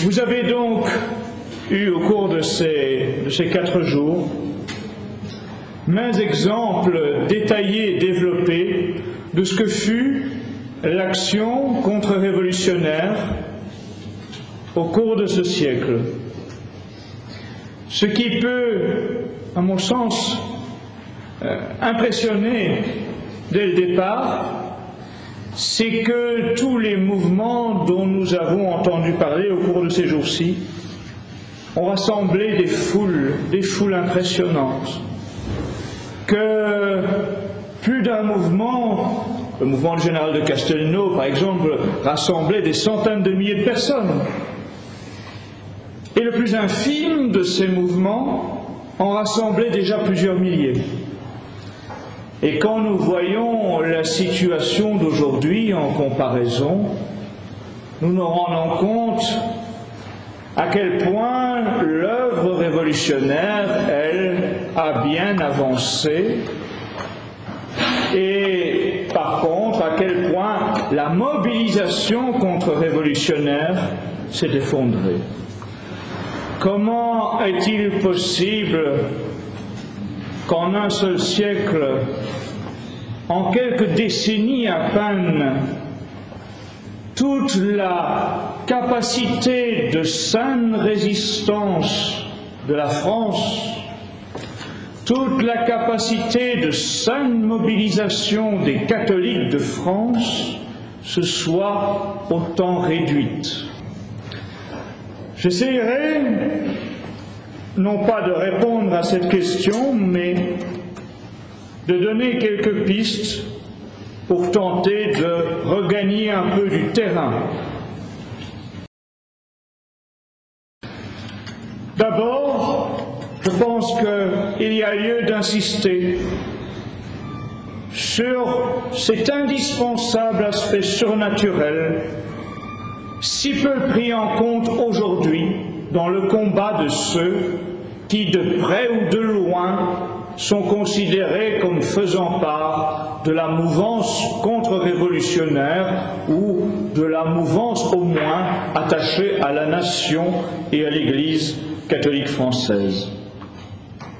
Vous avez donc eu au cours de ces 4 jours maints exemples détaillés et développés de ce que fut l'action contre-révolutionnaire au cours de ce siècle. Ce qui peut, à mon sens, impressionner dès le départ, c'est que tous les mouvements dont nous avons entendu parler au cours de ces jours-ci ont rassemblé des foules impressionnantes, que plus d'un mouvement, le mouvement du général de Castelnau par exemple, rassemblait des centaines de milliers de personnes, et le plus infime de ces mouvements en rassemblait déjà plusieurs milliers. Et quand nous voyons la situation d'aujourd'hui en comparaison, nous nous rendons compte à quel point l'œuvre révolutionnaire, elle, a bien avancé, et par contre, à quel point la mobilisation contre-révolutionnaire s'est effondrée. Comment est-il possible qu'en un seul siècle, en quelques décennies à peine, toute la capacité de saine résistance de la France, toute la capacité de saine mobilisation des catholiques de France se soit autant réduite? J'essaierai non pas de répondre à cette question, mais de donner quelques pistes pour tenter de regagner un peu du terrain. D'abord, je pense qu'il y a lieu d'insister sur cet indispensable aspect surnaturel, si peu pris en compte aujourd'hui dans le combat de ceux qui, de près ou de loin, sont considérés comme faisant part de la mouvance contre-révolutionnaire ou de la mouvance au moins attachée à la nation et à l'Église catholique française.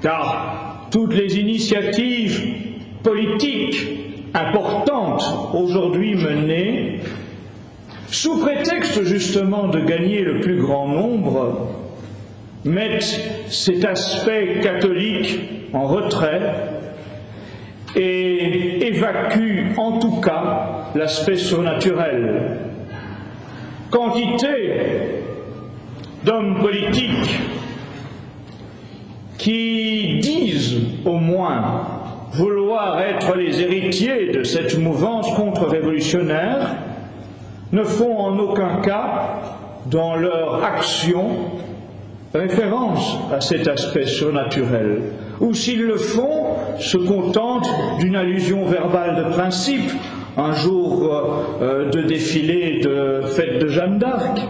Car toutes les initiatives politiques importantes aujourd'hui menées, sous prétexte justement de gagner le plus grand nombre, mettent cet aspect catholique en retrait et évacuent en tout cas l'aspect surnaturel. Quantité d'hommes politiques qui disent au moins vouloir être les héritiers de cette mouvance contre-révolutionnaire ne font en aucun cas, dans leur action, référence à cet aspect surnaturel, ou s'ils le font, se contentent d'une allusion verbale de principe, un jour de défilé de fête de Jeanne d'Arc,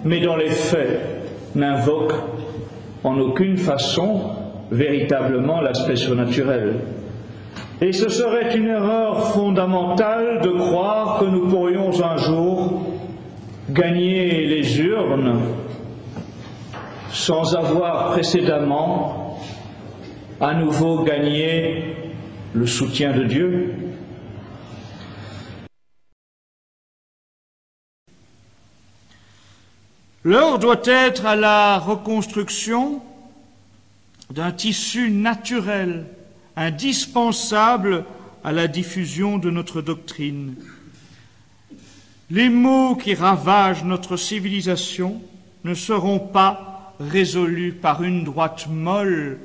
mais dans les faits n'invoquent en aucune façon véritablement l'aspect surnaturel. Et ce serait une erreur fondamentale de croire que nous pourrions un jour gagner les urnes sans avoir précédemment à nouveau gagné le soutien de Dieu. L'heure doit être à la reconstruction d'un tissu naturel, indispensable à la diffusion de notre doctrine. Les maux qui ravagent notre civilisation ne seront pas résolus par une droite molle,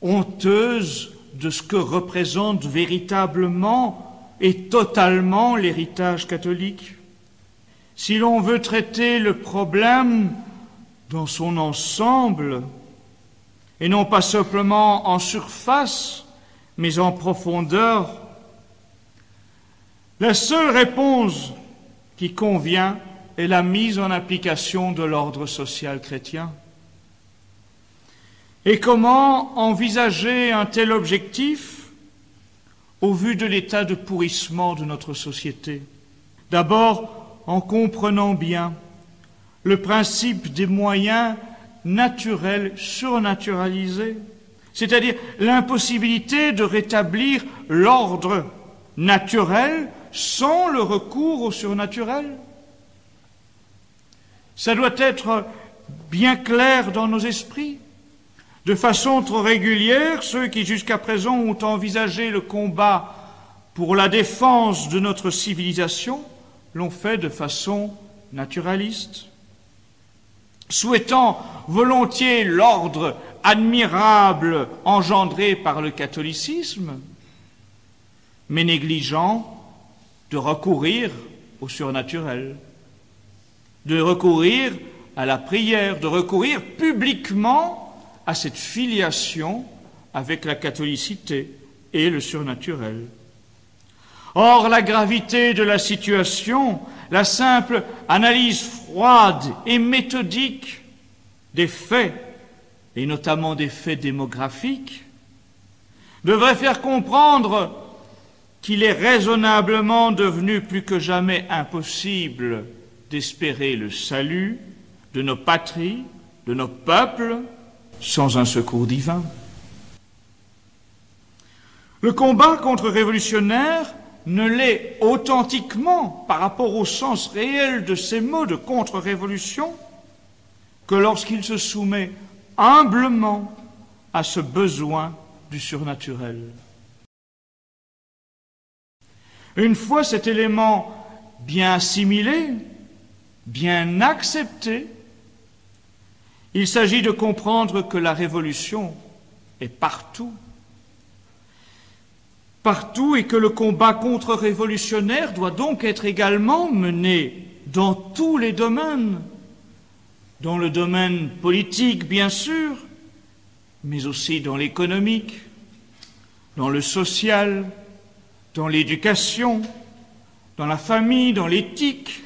honteuse de ce que représente véritablement et totalement l'héritage catholique. Si l'on veut traiter le problème dans son ensemble, et non pas simplement en surface, mais en profondeur, la seule réponse qui convient est la mise en application de l'ordre social chrétien. Et comment envisager un tel objectif au vu de l'état de pourrissement de notre société? D'abord, en comprenant bien le principe des moyens naturels surnaturalisés, c'est-à-dire l'impossibilité de rétablir l'ordre naturel sans le recours au surnaturel. Ça doit être bien clair dans nos esprits. De façon trop régulière, ceux qui jusqu'à présent ont envisagé le combat pour la défense de notre civilisation l'ont fait de façon naturaliste, souhaitant volontiers l'ordre admirable engendré par le catholicisme, mais négligeant de recourir au surnaturel, de recourir à la prière, de recourir publiquement à cette filiation avec la catholicité et le surnaturel. Or, la gravité de la situation, la simple analyse froide et méthodique des faits, et notamment des faits démographiques, devrait faire comprendre qu'il est raisonnablement devenu plus que jamais impossible d'espérer le salut de nos patries, de nos peuples, sans un secours divin. Le combat contre-révolutionnaire ne l'est authentiquement par rapport au sens réel de ces mots de contre-révolution que lorsqu'il se soumet humblement à ce besoin du surnaturel. Une fois cet élément bien assimilé, bien accepté, il s'agit de comprendre que la révolution est partout. Partout, et que le combat contre-révolutionnaire doit donc être également mené dans tous les domaines, dans le domaine politique bien sûr, mais aussi dans l'économique, dans le social, dans l'éducation, dans la famille, dans l'éthique,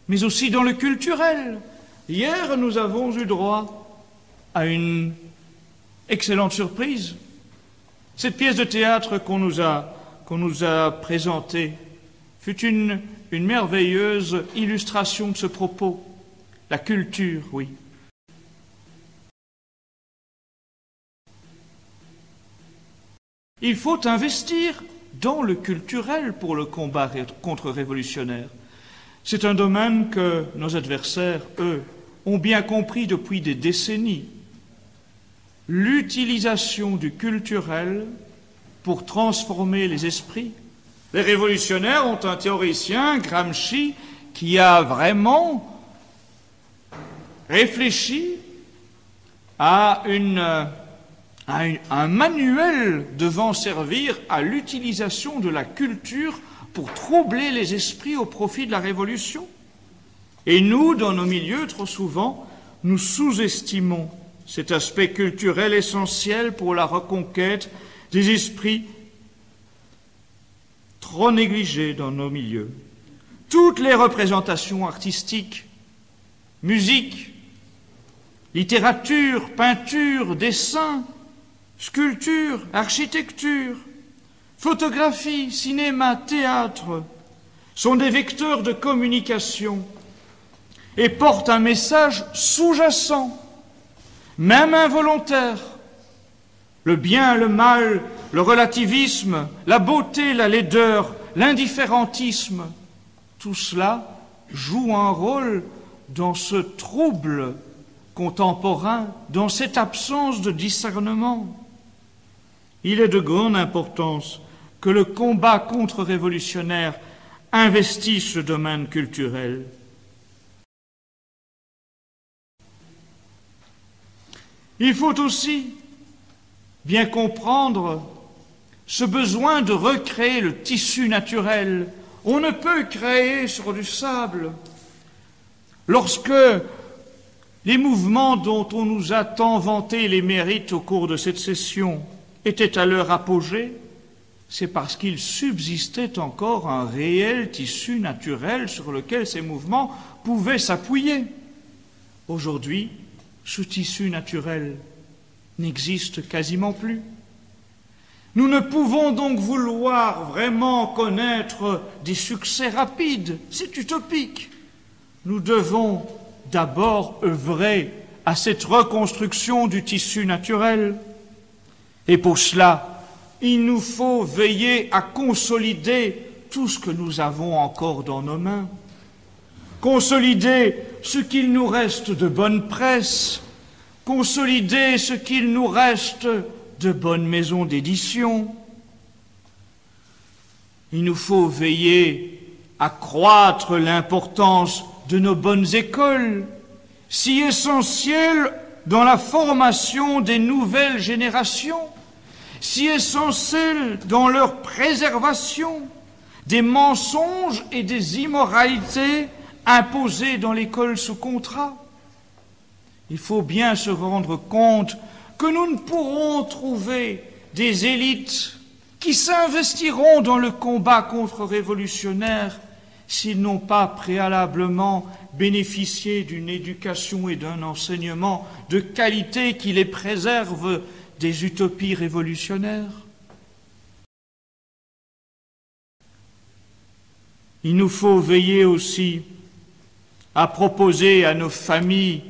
mais aussi dans le culturel. Hier, nous avons eu droit à une excellente surprise. Cette pièce de théâtre qu'on nous a présentée fut une merveilleuse illustration de ce propos. La culture, oui. Il faut investir dans le culturel pour le combat contre-révolutionnaire. C'est un domaine que nos adversaires, eux, ont bien compris depuis des décennies. L'utilisation du culturel pour transformer les esprits. Les révolutionnaires ont un théoricien, Gramsci, qui a vraiment réfléchi à un manuel devant servir à l'utilisation de la culture pour troubler les esprits au profit de la révolution. Et nous, dans nos milieux, trop souvent, nous sous-estimons cet aspect culturel essentiel pour la reconquête des esprits trop négligés dans nos milieux. Toutes les représentations artistiques, musique, littérature, peinture, dessin, sculpture, architecture, photographie, cinéma, théâtre, sont des vecteurs de communication et portent un message sous-jacent, même involontaire. Le bien, le mal, le relativisme, la beauté, la laideur, l'indifférentisme, tout cela joue un rôle dans ce trouble contemporain, dans cette absence de discernement. Il est de grande importance que le combat contre-révolutionnaire investisse ce domaine culturel. Il faut aussi bien comprendre ce besoin de recréer le tissu naturel. On ne peut créer sur du sable. Lorsque les mouvements dont on nous a tant vanté les mérites au cours de cette session étaient à leur apogée, c'est parce qu'il subsistait encore un réel tissu naturel sur lequel ces mouvements pouvaient s'appuyer. Aujourd'hui, ce tissu naturel n'existe quasiment plus. Nous ne pouvons donc vouloir vraiment connaître des succès rapides, c'est utopique. Nous devons d'abord œuvrer à cette reconstruction du tissu naturel. Et pour cela, il nous faut veiller à consolider tout ce que nous avons encore dans nos mains. Consolider ce qu'il nous reste de bonne presse, consolider ce qu'il nous reste de bonnes maisons d'édition. Il nous faut veiller à croître l'importance de nos bonnes écoles, si essentielles dans la formation des nouvelles générations, si essentielles dans leur préservation des mensonges et des immoralités imposées dans l'école sous contrat. Il faut bien se rendre compte que nous ne pourrons trouver des élites qui s'investiront dans le combat contre-révolutionnaire s'ils n'ont pas préalablement bénéficié d'une éducation et d'un enseignement de qualité qui les préserve des utopies révolutionnaires. Il nous faut veiller aussi à proposer à nos familles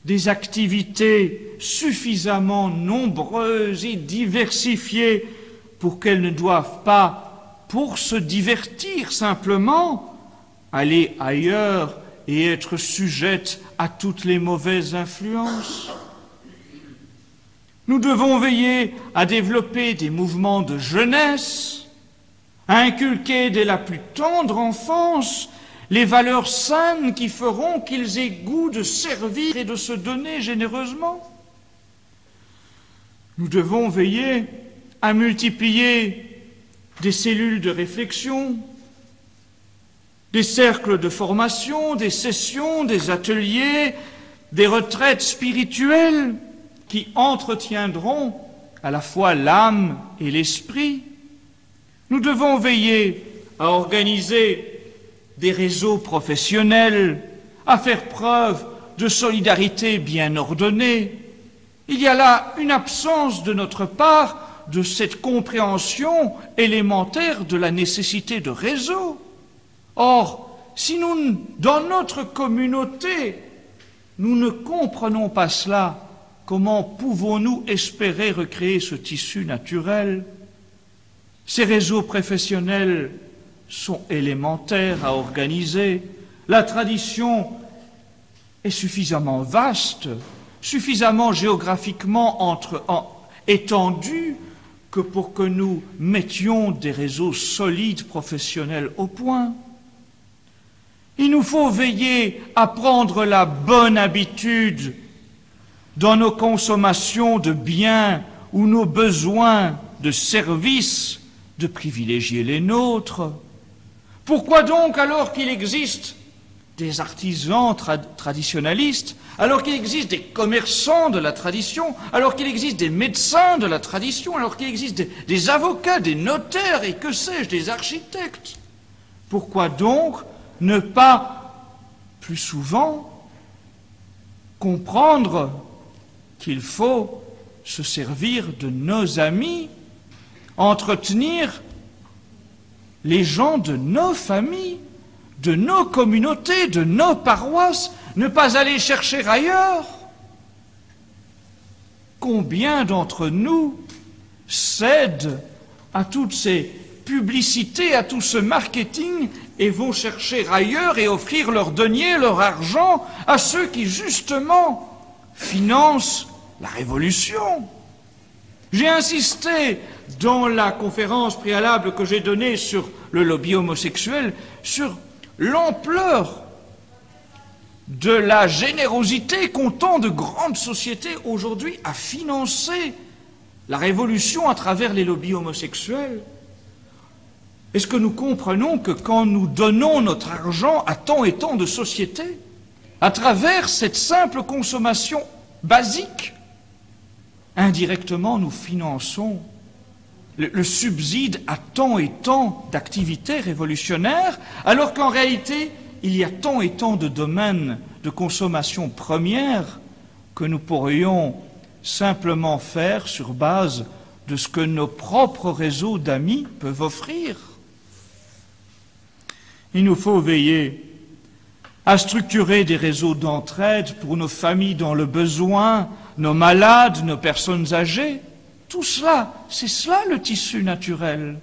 des activités suffisamment nombreuses et diversifiées pour qu'elles ne doivent pas, pour se divertir simplement, aller ailleurs et être sujettes à toutes les mauvaises influences. Nous devons veiller à développer des mouvements de jeunesse, à inculquer dès la plus tendre enfance les valeurs saines qui feront qu'ils aient goût de servir et de se donner généreusement. Nous devons veiller à multiplier des cellules de réflexion, des cercles de formation, des sessions, des ateliers, des retraites spirituelles qui entretiendront à la fois l'âme et l'esprit. Nous devons veiller à organiser des réseaux professionnels, à faire preuve de solidarité bien ordonnée. Il y a là une absence de notre part de cette compréhension élémentaire de la nécessité de réseau. Or, si nous, dans notre communauté, nous ne comprenons pas cela, comment pouvons-nous espérer recréer ce tissu naturel? Ces réseaux professionnels sont élémentaires à organiser. La tradition est suffisamment vaste, suffisamment géographiquement étendue que pour que nous mettions des réseaux solides professionnels au point. Il nous faut veiller à prendre la bonne habitude dans nos consommations de biens ou nos besoins de services, de privilégier les nôtres. Pourquoi donc, alors qu'il existe des artisans traditionnalistes, alors qu'il existe des commerçants de la tradition, alors qu'il existe des médecins de la tradition, alors qu'il existe des avocats, des notaires et que sais-je, des architectes, pourquoi donc ne pas plus souvent comprendre qu'il faut se servir de nos amis, entretenir les gens de nos familles, de nos communautés, de nos paroisses, ne pas aller chercher ailleurs? Combien d'entre nous cèdent à toutes ces publicités, à tout ce marketing et vont chercher ailleurs et offrir leur denier, leur argent à ceux qui justement financent la révolution? J'ai insisté dans la conférence préalable que j'ai donnée sur le lobby homosexuel, sur l'ampleur de la générosité qu'ont tant de grandes sociétés aujourd'hui à financer la révolution à travers les lobbies homosexuels. Est-ce que nous comprenons que quand nous donnons notre argent à tant et tant de sociétés, à travers cette simple consommation basique, indirectement nous finançons le subside à tant et tant d'activités révolutionnaires, alors qu'en réalité, il y a tant et tant de domaines de consommation première que nous pourrions simplement faire sur base de ce que nos propres réseaux d'amis peuvent offrir. Il nous faut veiller à structurer des réseaux d'entraide pour nos familles dans le besoin, nos malades, nos personnes âgées. Tout cela, c'est cela le tissu naturel.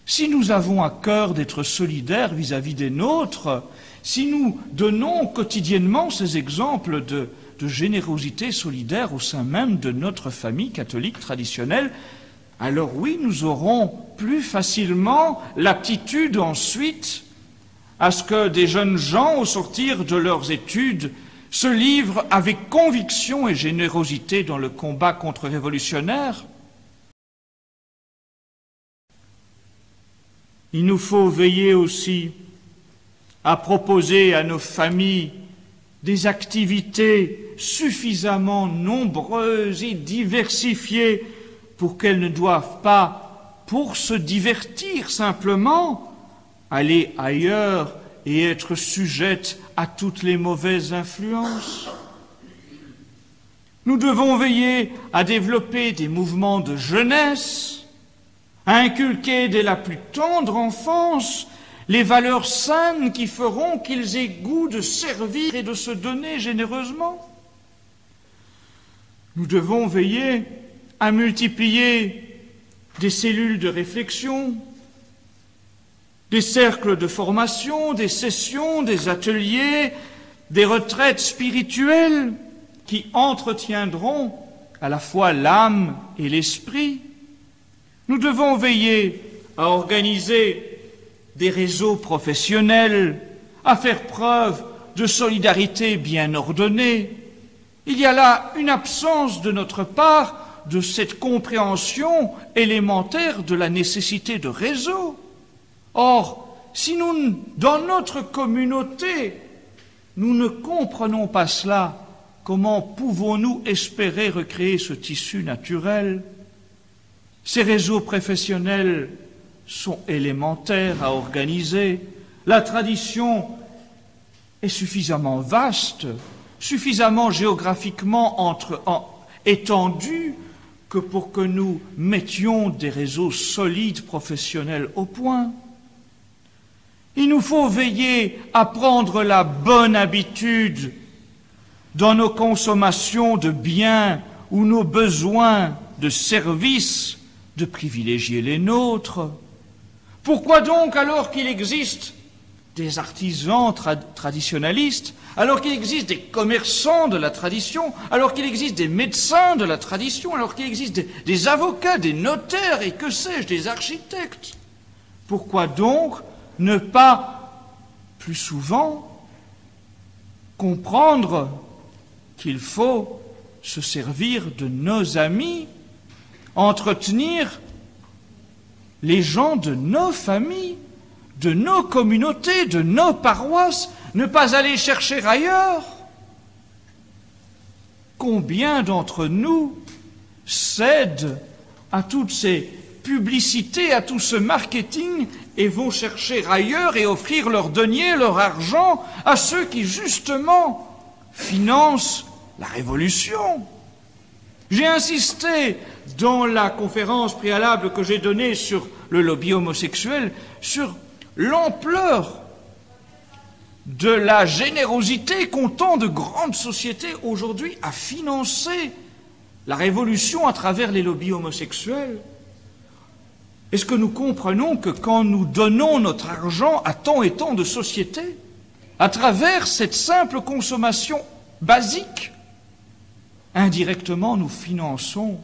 Si nous avons à cœur d'être solidaires vis-à-vis des nôtres, si nous donnons quotidiennement ces exemples de générosité solidaire au sein même de notre famille catholique traditionnelle, alors oui, nous aurons plus facilement l'aptitude ensuite à ce que des jeunes gens, au sortir de leurs études, se livrent avec conviction et générosité dans le combat contre-révolutionnaire. Il nous faut veiller aussi à proposer à nos familles des activités suffisamment nombreuses et diversifiées pour qu'elles ne doivent pas, pour se divertir simplement, aller ailleurs et être sujettes à toutes les mauvaises influences. Nous devons veiller à développer des mouvements de jeunesse, à inculquer dès la plus tendre enfance les valeurs saines qui feront qu'ils aient goût de servir et de se donner généreusement. Nous devons veiller à multiplier des cellules de réflexion, des cercles de formation, des sessions, des ateliers, des retraites spirituelles qui entretiendront à la fois l'âme et l'esprit. Nous devons veiller à organiser des réseaux professionnels, à faire preuve de solidarité bien ordonnée. Il y a là une absence de notre part de cette compréhension élémentaire de la nécessité de réseau. Or, si nous, dans notre communauté, nous ne comprenons pas cela, comment pouvons-nous espérer recréer ce tissu naturel? Ces réseaux professionnels sont élémentaires à organiser. La tradition est suffisamment vaste, suffisamment géographiquement étendue que pour que nous mettions des réseaux solides professionnels au point. Il nous faut veiller à prendre la bonne habitude dans nos consommations de biens ou nos besoins de services, de privilégier les nôtres. Pourquoi donc, alors qu'il existe des artisans traditionnalistes, alors qu'il existe des commerçants de la tradition, alors qu'il existe des médecins de la tradition, alors qu'il existe des avocats, des notaires et que sais-je, des architectes, pourquoi donc ne pas, plus souvent, comprendre qu'il faut se servir de nos amis, entretenir les gens de nos familles, de nos communautés, de nos paroisses, ne pas aller chercher ailleurs? Combien d'entre nous cèdent à toutes ces publicités, à tout ce marketing et vont chercher ailleurs et offrir leur denier, leur argent à ceux qui justement financent la révolution? J'ai insisté dans la conférence préalable que j'ai donnée sur le lobby homosexuel, sur l'ampleur de la générosité qu'ont tant de grandes sociétés aujourd'hui à financer la révolution à travers les lobbies homosexuels. Est-ce que nous comprenons que quand nous donnons notre argent à tant et tant de sociétés, à travers cette simple consommation basique, indirectement nous finançons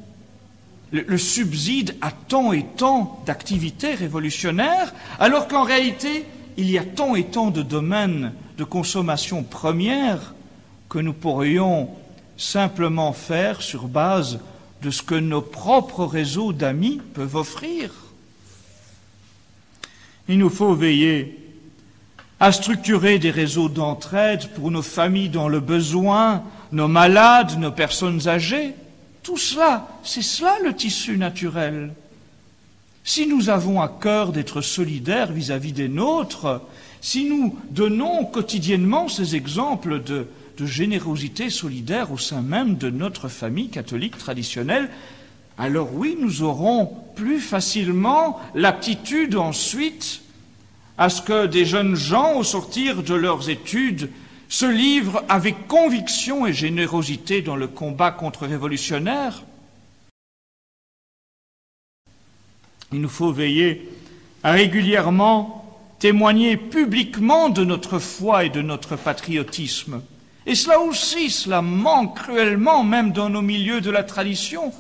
le subside à tant et tant d'activités révolutionnaires, alors qu'en réalité, il y a tant et tant de domaines de consommation première que nous pourrions simplement faire sur base de ce que nos propres réseaux d'amis peuvent offrir. Il nous faut veiller à structurer des réseaux d'entraide pour nos familles dans le besoin, nos malades, nos personnes âgées. Tout cela, c'est cela le tissu naturel. Si nous avons à cœur d'être solidaires vis-à-vis des nôtres, si nous donnons quotidiennement ces exemples de générosité solidaire au sein même de notre famille catholique traditionnelle, alors oui, nous aurons plus facilement l'aptitude ensuite à ce que des jeunes gens, au sortir de leurs études, se livrent avec conviction et générosité dans le combat contre-révolutionnaire. Il nous faut veiller à régulièrement témoigner publiquement de notre foi et de notre patriotisme. Et cela aussi, cela manque cruellement, même dans nos milieux de la tradition.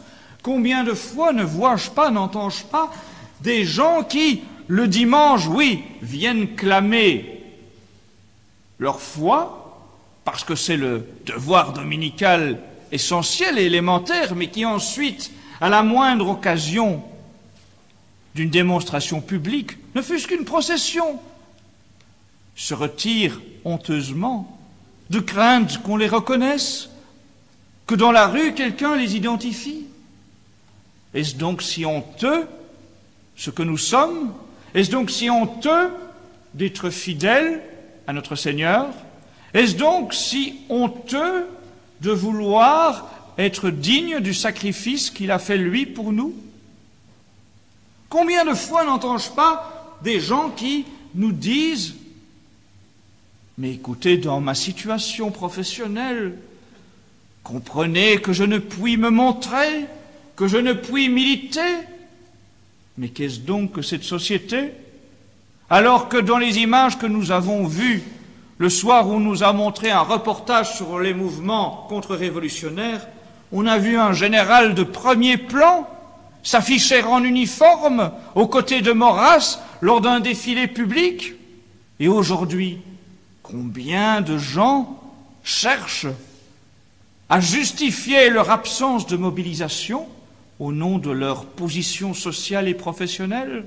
Combien de fois ne vois-je pas, n'entends-je pas des gens qui, le dimanche, oui, viennent clamer leur foi, parce que c'est le devoir dominical essentiel et élémentaire, mais qui ensuite, à la moindre occasion d'une démonstration publique, ne fût-ce qu'une procession, se retirent honteusement, de crainte qu'on les reconnaisse, que dans la rue quelqu'un les identifie. Est-ce donc si honteux ce que nous sommes? Est-ce donc si honteux d'être fidèles à notre Seigneur? Est-ce donc si honteux de vouloir être digne du sacrifice qu'il a fait lui pour nous? Combien de fois n'entends-je pas des gens qui nous disent « Mais écoutez, dans ma situation professionnelle, comprenez que je ne puis me montrer, que je ne puis militer. Mais qu'est-ce donc que cette société? Alors que dans les images que nous avons vues le soir où on nous a montré un reportage sur les mouvements contre-révolutionnaires, on a vu un général de premier plan s'afficher en uniforme aux côtés de Maurras lors d'un défilé public. Et aujourd'hui, combien de gens cherchent à justifier leur absence de mobilisation au nom de leur position sociale et professionnelle?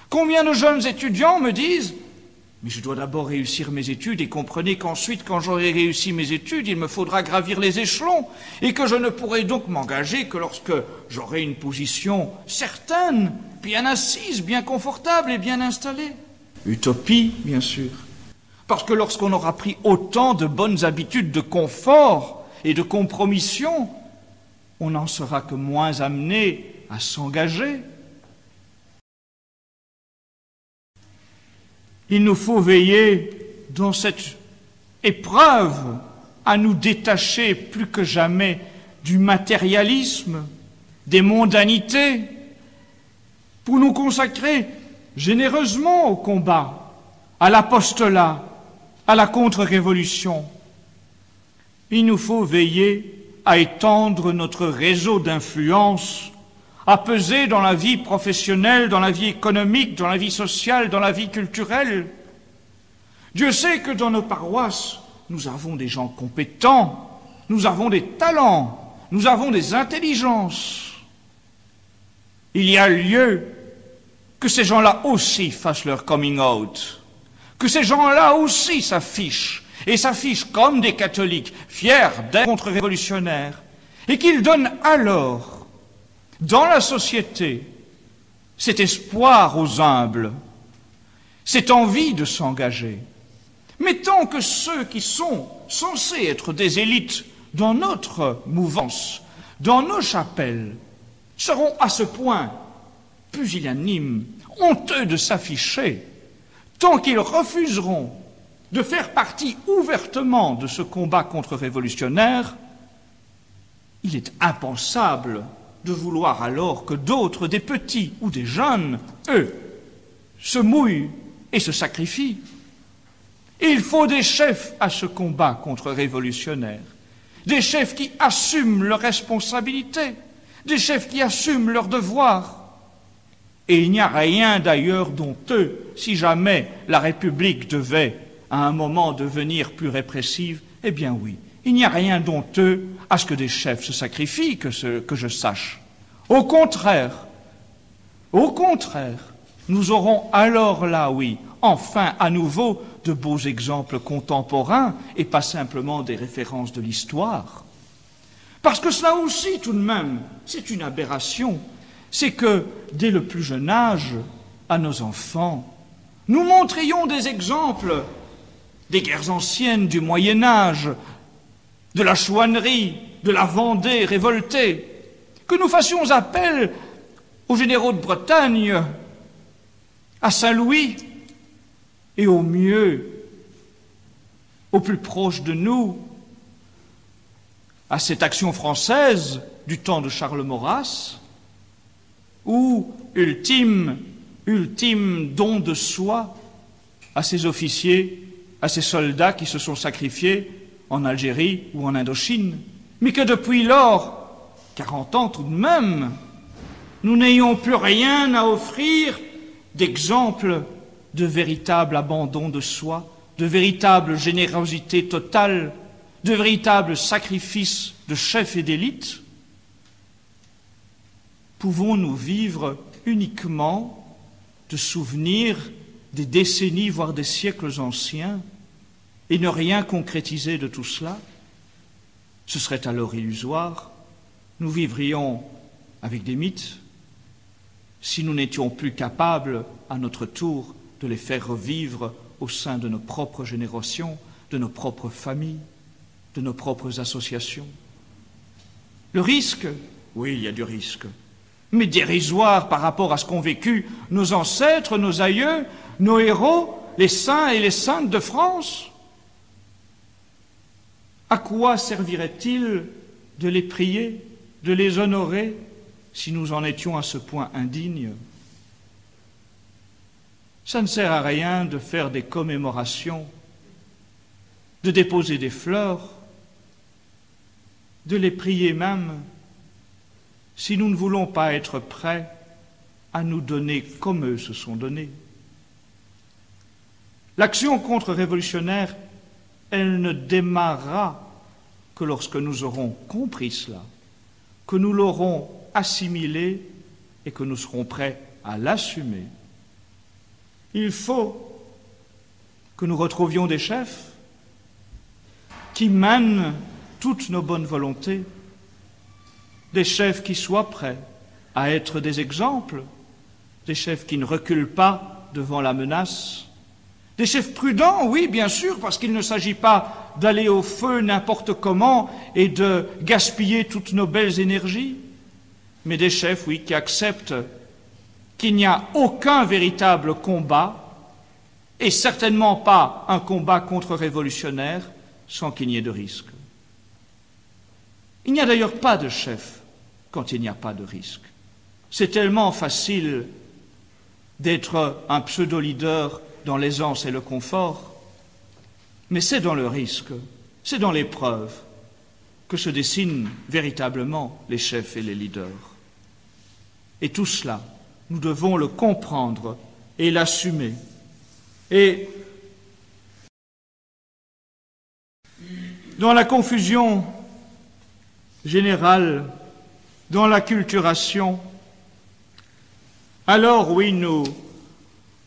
Combien de jeunes étudiants me disent « Mais je dois d'abord réussir mes études et comprenez qu'ensuite, quand j'aurai réussi mes études, il me faudra gravir les échelons et que je ne pourrai donc m'engager que lorsque j'aurai une position certaine, bien assise, bien confortable et bien installée. » Utopie, bien sûr. Parce que lorsqu'on aura pris autant de bonnes habitudes de confort et de compromission, on n'en sera que moins amené à s'engager. Il nous faut veiller dans cette épreuve à nous détacher plus que jamais du matérialisme, des mondanités, pour nous consacrer généreusement au combat, à l'apostolat, à la contre-révolution. Il nous faut veiller à étendre notre réseau d'influence, à peser dans la vie professionnelle, dans la vie économique, dans la vie sociale, dans la vie culturelle. Dieu sait que dans nos paroisses, nous avons des gens compétents, nous avons des talents, nous avons des intelligences. Il y a lieu que ces gens-là aussi fassent leur coming out, que ces gens-là aussi s'affichent, et s'affichent comme des catholiques, fiers d'être contre-révolutionnaires, et qu'ils donnent alors dans la société cet espoir aux humbles, cette envie de s'engager. Mais tant que ceux qui sont censés être des élites dans notre mouvance, dans nos chapelles, seront à ce point pusillanimes, honteux de s'afficher, tant qu'ils refuseront de faire partie ouvertement de ce combat contre-révolutionnaire, il est impensable de vouloir alors que d'autres, des petits ou des jeunes, eux, se mouillent et se sacrifient. Et il faut des chefs à ce combat contre-révolutionnaire, des chefs qui assument leurs responsabilités, des chefs qui assument leurs devoirs. Et il n'y a rien d'ailleurs d'honteux si jamais la République devait à un moment devenir plus répressive. Eh bien oui, il n'y a rien d'honteux à ce que des chefs se sacrifient, que je sache. Au contraire, nous aurons alors là, oui, enfin à nouveau de beaux exemples contemporains et pas simplement des références de l'histoire. Parce que cela aussi, tout de même, c'est une aberration. C'est que, dès le plus jeune âge, à nos enfants, nous montrions des exemples des guerres anciennes du Moyen-Âge, de la chouannerie, de la Vendée révoltée, que nous fassions appel aux généraux de Bretagne, à Saint-Louis, et au mieux, au plus proche de nous, à cette action française du temps de Charles Maurras, ou ultime don de soi à ces officiers, à ces soldats qui se sont sacrifiés en Algérie ou en Indochine, mais que depuis lors, 40 ans tout de même, nous n'ayons plus rien à offrir d'exemple de véritable abandon de soi, de véritable générosité totale, de véritable sacrifice de chefs et d'élite. Pouvons-nous vivre uniquement de souvenirs des décennies, voire des siècles anciens, et ne rien concrétiser de tout cela? Ce serait alors illusoire. Nous vivrions avec des mythes si nous n'étions plus capables, à notre tour, de les faire revivre au sein de nos propres générations, de nos propres familles, de nos propres associations. Le risque, oui, il y a du risque, mais dérisoire par rapport à ce qu'ont vécu nos ancêtres, nos aïeux, nos héros, les saints et les saintes de France. À quoi servirait-il de les prier, de les honorer, si nous en étions à ce point indignes? Ça ne sert à rien de faire des commémorations, de déposer des fleurs, de les prier même, si nous ne voulons pas être prêts à nous donner comme eux se sont donnés. L'action contre-révolutionnaire, elle ne démarrera que lorsque nous aurons compris cela, que nous l'aurons assimilé et que nous serons prêts à l'assumer. Il faut que nous retrouvions des chefs qui mènent toutes nos bonnes volontés, des chefs qui soient prêts à être des exemples, des chefs qui ne reculent pas devant la menace, des chefs prudents, oui, bien sûr, parce qu'il ne s'agit pas d'aller au feu n'importe comment et de gaspiller toutes nos belles énergies, mais des chefs, oui, qui acceptent qu'il n'y a aucun véritable combat, et certainement pas un combat contre-révolutionnaire, sans qu'il n'y ait de risque. Il n'y a d'ailleurs pas de chef quand il n'y a pas de risque. C'est tellement facile d'être un pseudo-leader dans l'aisance et le confort, mais c'est dans le risque, c'est dans l'épreuve que se dessinent véritablement les chefs et les leaders. Et tout cela, nous devons le comprendre et l'assumer. Et dans la confusion générale, dans l'acculturation, alors oui,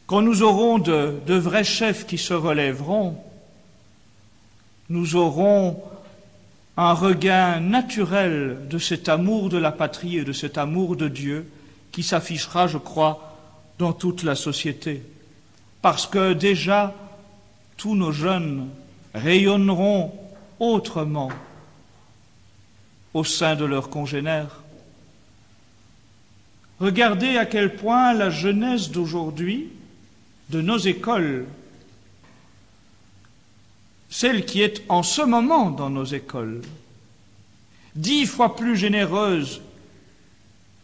quand nous aurons de vrais chefs qui se relèveront, nous aurons un regain naturel de cet amour de la patrie et de cet amour de Dieu qui s'affichera, je crois, dans toute la société. Parce que déjà, tous nos jeunes rayonneront autrement au sein de leurs congénères. Regardez à quel point la jeunesse d'aujourd'hui, de nos écoles, celle qui est en ce moment dans nos écoles, 10 fois plus généreuse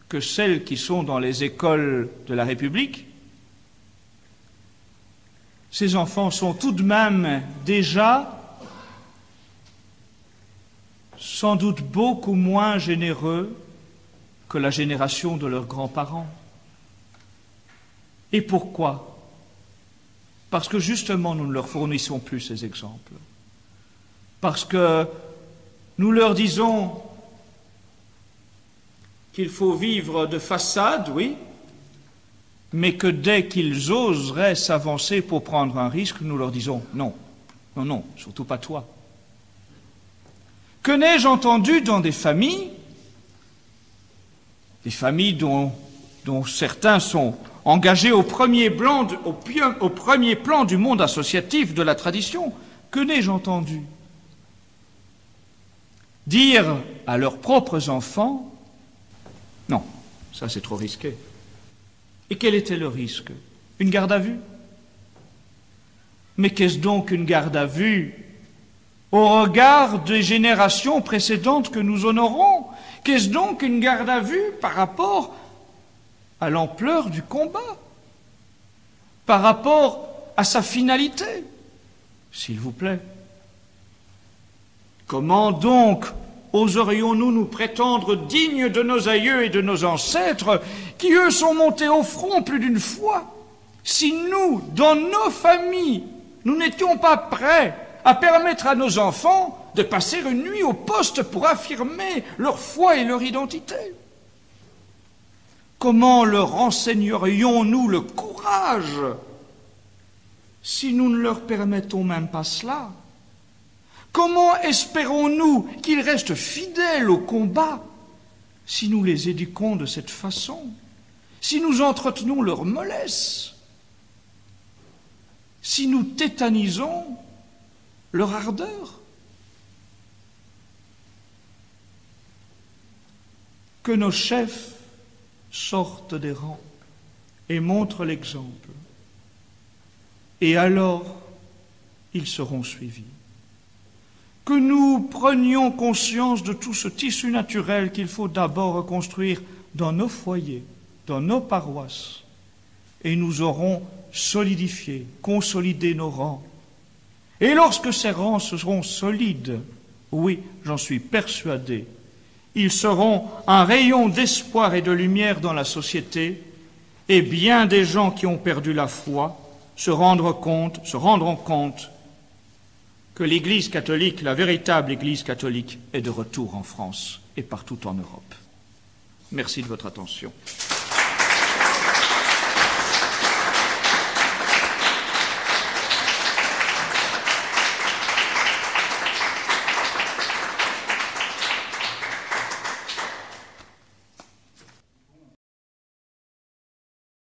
que celles qui sont dans les écoles de la République, ces enfants sont tout de même déjà sans doute beaucoup moins généreux que la génération de leurs grands-parents. Et pourquoi? Parce que justement nous ne leur fournissons plus ces exemples. Parce que nous leur disons qu'il faut vivre de façade, oui, mais que dès qu'ils oseraient s'avancer pour prendre un risque, nous leur disons non, non, non, surtout pas toi. Que n'ai-je entendu dans des familles dont certains sont engagés au premier plan du monde associatif de la tradition, que n'ai-je entendu dire à leurs propres enfants « Non, ça c'est trop risqué ». Et quel était le risque? Une garde à vue? Mais qu'est-ce donc une garde à vue au regard des générations précédentes que nous honorons? Qu'est-ce donc une garde à vue par rapport à l'ampleur du combat, par rapport à sa finalité? S'il vous plaît. Comment donc oserions-nous nous prétendre dignes de nos aïeux et de nos ancêtres qui, eux, sont montés au front plus d'une fois, si nous, dans nos familles, nous n'étions pas prêts à permettre à nos enfants de passer une nuit au poste pour affirmer leur foi et leur identité? Comment leur enseignerions-nous le courage si nous ne leur permettons même pas cela? Comment espérons-nous qu'ils restent fidèles au combat si nous les éduquons de cette façon, si nous entretenons leur mollesse, si nous tétanisons leur ardeur? Que nos chefs sortent des rangs et montrent l'exemple, et alors ils seront suivis. Que nous prenions conscience de tout ce tissu naturel qu'il faut d'abord reconstruire dans nos foyers, dans nos paroisses, et nous aurons solidifié, consolidé nos rangs. Et lorsque ces rangs seront solides, oui, j'en suis persuadé, ils seront un rayon d'espoir et de lumière dans la société, et bien des gens qui ont perdu la foi se rendront compte que l'Église catholique, la véritable Église catholique, est de retour en France et partout en Europe. Merci de votre attention.